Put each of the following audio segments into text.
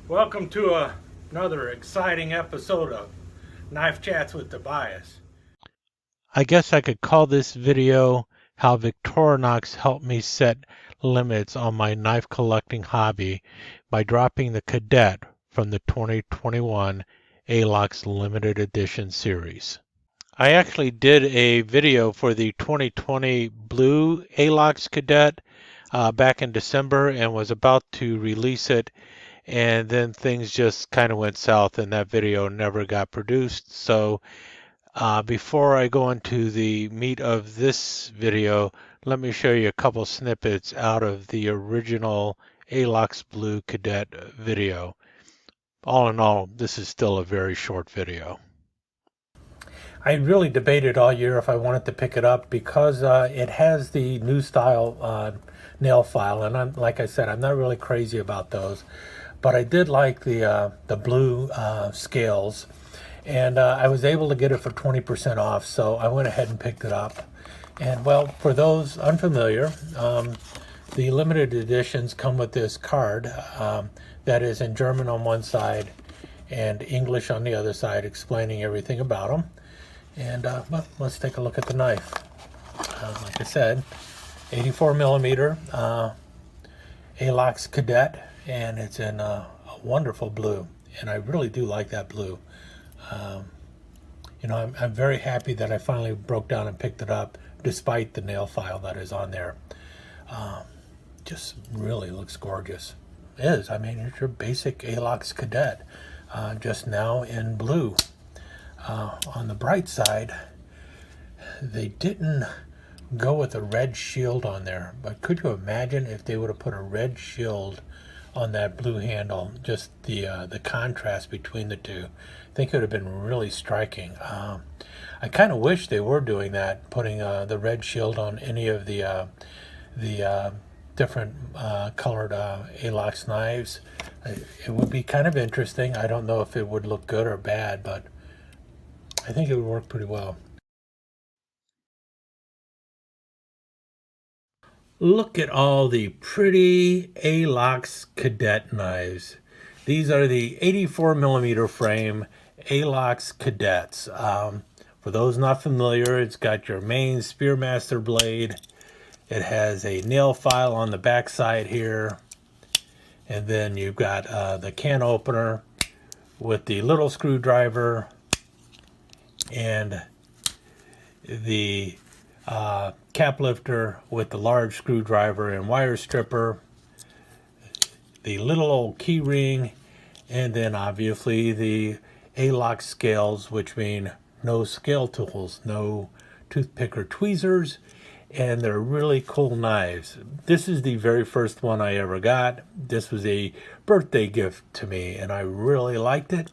Welcome to another exciting episode of Knife Chats with Tobias. I guess I could call this video how Victorinox helped me set limits on my knife collecting hobby by dropping the Cadet from the 2021 Alox limited edition series. I actually did a video for the 2020 blue Alox Cadet back in December and was about to release it, and then things just kind of went south and that video never got produced. So before I go into the meat of this video, let me show you a couple snippets out of the original Alox Blue Cadet video. All in all, this is still a very short video. I really debated all year if I wanted to pick it up because it has the new style nail file, and like I said, I'm not really crazy about those, but I did like the blue scales, and I was able to get it for 20% off, so I went ahead and picked it up. And well, for those unfamiliar, the limited editions come with this card that is in German on one side and English on the other side, explaining everything about them. And well, let's take a look at the knife. Like I said, 84 millimeter Alox Cadet, and it's in a wonderful blue. And I really do like that blue. I'm very happy that I finally broke down and picked it up, despite the nail file that is on there. Just really looks gorgeous. It is. I mean, it's your basic Alox Cadet, just now in blue. On the bright side, they didn't go with a red shield on there, but could you imagine if they would have put a red shield on that blue handle? Just the contrast between the two, I think it would have been really striking. I kind of wish they were doing that, putting the red shield on any of the different colored Alox knives. It would be kind of interesting. I don't know if it would look good or bad, but I think it would work pretty well. Look at all the pretty Alox Cadet knives. These are the 84 millimeter frame Alox Cadets. For those not familiar, it's got your main Spearmaster blade. It has a nail file on the back side here. And then you've got the can opener with the little screwdriver and the cap lifter with the large screwdriver and wire stripper, the little old key ring, and then obviously the Alox scales, which mean no scale tools, no toothpick or tweezers, and they're really cool knives. This is the very first one I ever got. This was a birthday gift to me, and I really liked it.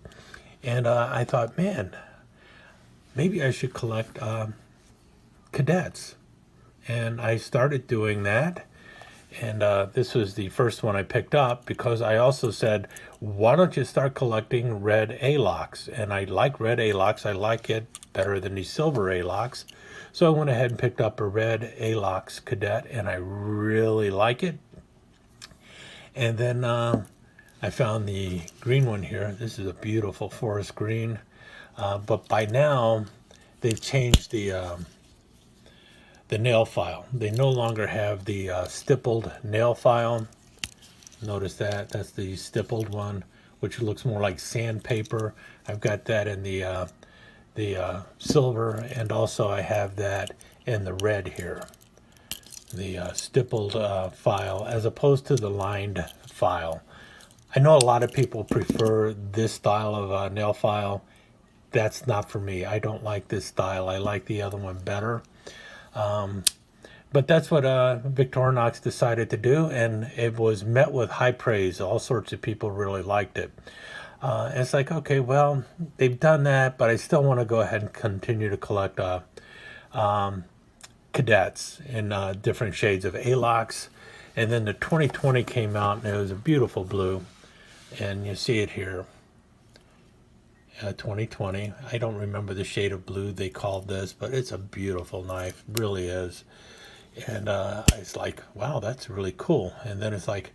And I thought, man, maybe I should collect cadets. And I started doing that. And this was the first one I picked up because I also said, why don't you start collecting red Alox? And I like red Alox. I like it better than the silver Alox. So I went ahead and picked up a red Alox Cadet, and I really like it. And then I found the green one here. This is a beautiful forest green. But by now, they've changed the nail file. They no longer have the stippled nail file. Notice that. That's the stippled one, which looks more like sandpaper. I've got that in the silver, and also I have that in the red here. The stippled file as opposed to the lined file. I know a lot of people prefer this style of nail file. That's not for me. I don't like this style. I like the other one better. But that's what Victorinox decided to do, and it was met with high praise. All sorts of people really liked it. It's like, okay, well, they've done that, but I still want to go ahead and continue to collect cadets in different shades of Alox. And then the 2020 came out, and it was a beautiful blue, and you see it here. 2020. I don't remember the shade of blue they called this, but it's a beautiful knife, really is. And it's like, wow, that's really cool. And then it's like,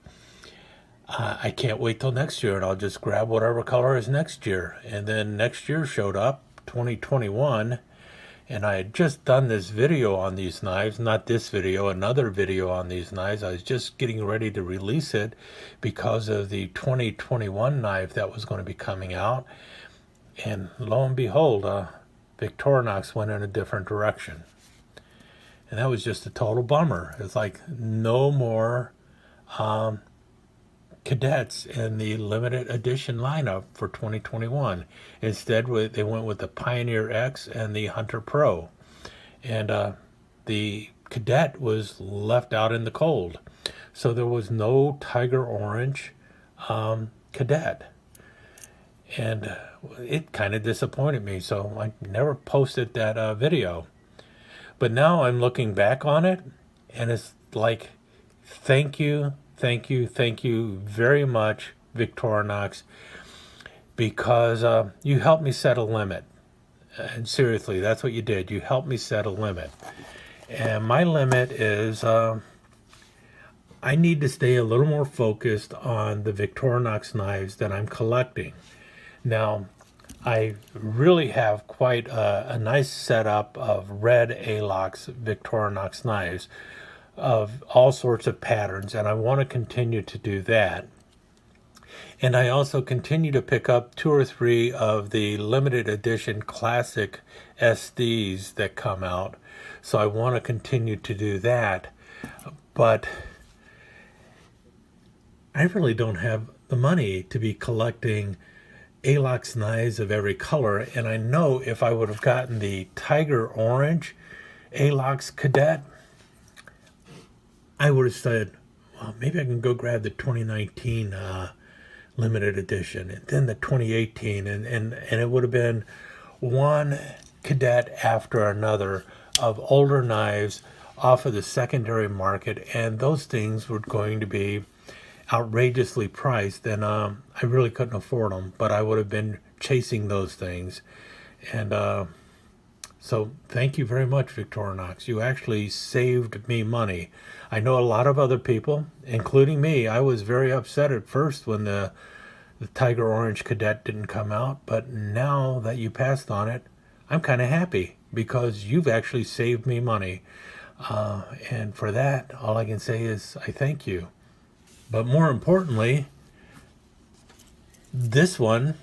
I can't wait till next year, and I'll just grab whatever color is next year. And then next year showed up, 2021, and I had just done this video on these knives, not this video, another video on these knives. I was just getting ready to release it because of the 2021 knife that was going to be coming out. And lo and behold, Victorinox went in a different direction. And that was just a total bummer. It's like no more cadets in the limited edition lineup for 2021. Instead, they went with the Pioneer X and the Hunter Pro. And the Cadet was left out in the cold. So there was no Tiger Orange Cadet. And it kind of disappointed me. So I never posted that video. But now I'm looking back on it, and it's like, thank you very much, Victorinox, because you helped me set a limit. And seriously, that's what you did. You helped me set a limit. And my limit is I need to stay a little more focused on the Victorinox knives that I'm collecting. Now, I really have quite a nice setup of red Alox Victorinox knives of all sorts of patterns, and I want to continue to do that. And I also continue to pick up 2 or 3 of the limited edition classic SDs that come out, so I want to continue to do that. But I really don't have the money to be collecting Alox knives of every color, and I know if I would have gotten the Tiger Orange Alox Cadet, I would have said, well, maybe I can go grab the 2019 limited edition and then the 2018, and it would have been one Cadet after another of older knives off of the secondary market, and those things were going to be outrageously priced, and I really couldn't afford them, but I would have been chasing those things. And so thank you very much, Victorinox. You actually saved me money. I know a lot of other people, including me, I was very upset at first when the Tiger Orange Cadet didn't come out, but now that you passed on it, I'm kind of happy because you've actually saved me money. And for that, all I can say is I thank you. But more importantly, this one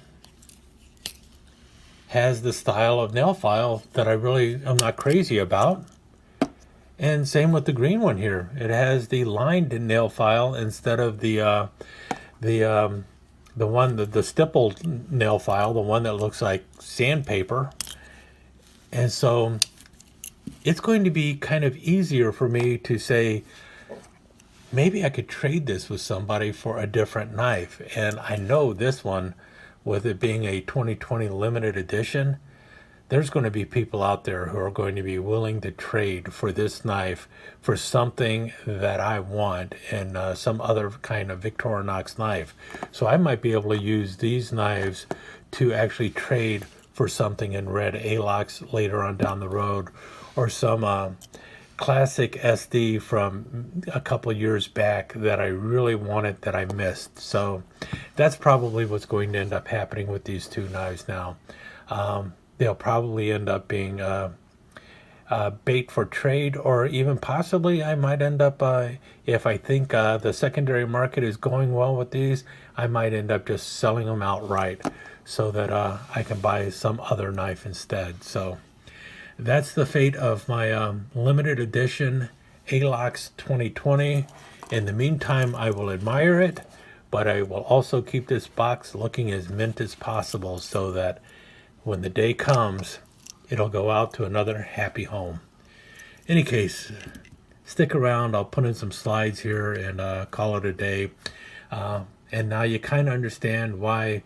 has the style of nail file that I'm not crazy about. And same with the green one here. It has the lined nail file instead of the stippled nail file, the one that looks like sandpaper. And so it's going to be kind of easier for me to say, maybe I could trade this with somebody for a different knife. And I know this one, with it being a 2020 limited edition, there's going to be people out there who are going to be willing to trade for this knife for something that I want and some other kind of Victorinox knife. So I might be able to use these knives to actually trade for something in red Alox later on down the road, or some classic SD from a couple of years back that I really wanted that I missed. So that's probably what's going to end up happening with these 2 knives now. They'll probably end up being bait for trade, or even possibly I might end up, if I think the secondary market is going well with these, I might end up just selling them outright so that I can buy some other knife instead. So that's the fate of my limited edition Alox 2020. In the meantime, I will admire it, but I will also keep this box looking as mint as possible so that when the day comes, it'll go out to another happy home. Any case, stick around. I'll put in some slides here and call it a day. And now you kind of understand why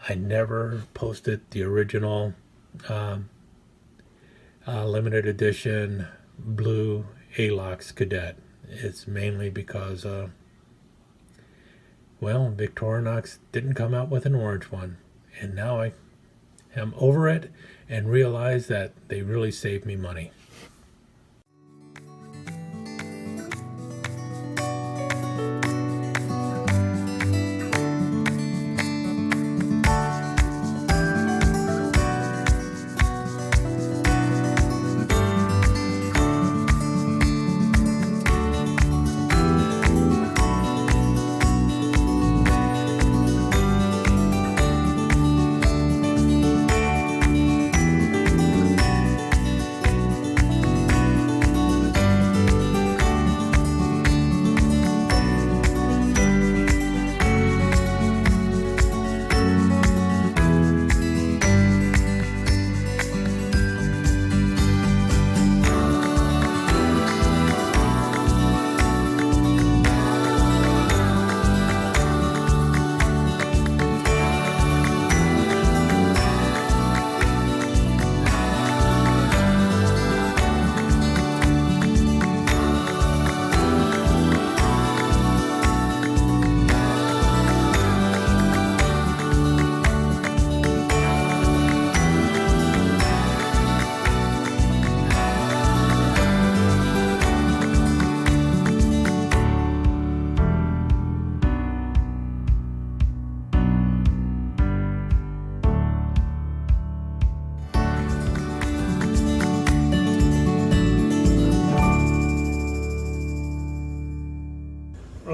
I never posted the original limited edition blue Alox Cadet. It's mainly because, well, Victorinox didn't come out with an orange one. And now I am over it and realize that they really saved me money.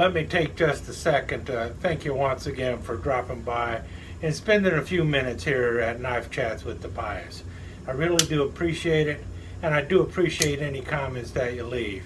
let me take just a second to thank you once again for dropping by and spending a few minutes here at Knife Chats with the Pious. I really do appreciate it, and I do appreciate any comments that you leave.